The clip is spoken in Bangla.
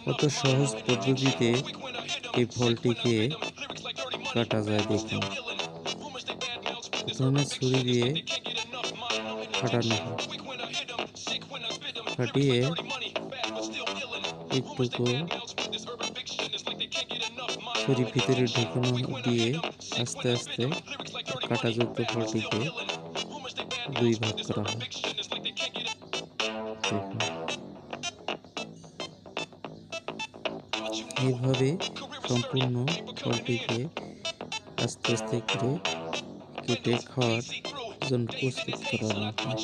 কত সহজ পদ্ধতিতে এই ফলটিকে কাটা যায় দেখুন। প্রথমে ছুরি দিয়ে কাটানো হয়, কাটিয়ে একটুকু ছুরি ভিতরে ঢুকানো দিয়ে আস্তে আস্তে কাঁটাযুক্ত ফলটিকে দুই ভাগ করা হয়। দেখুন, এইভাবে সম্পূর্ণ ফলটিকে আস্তে আস্তে করে কেটে খাওয়ার জন্য প্রস্তুত করা হয়।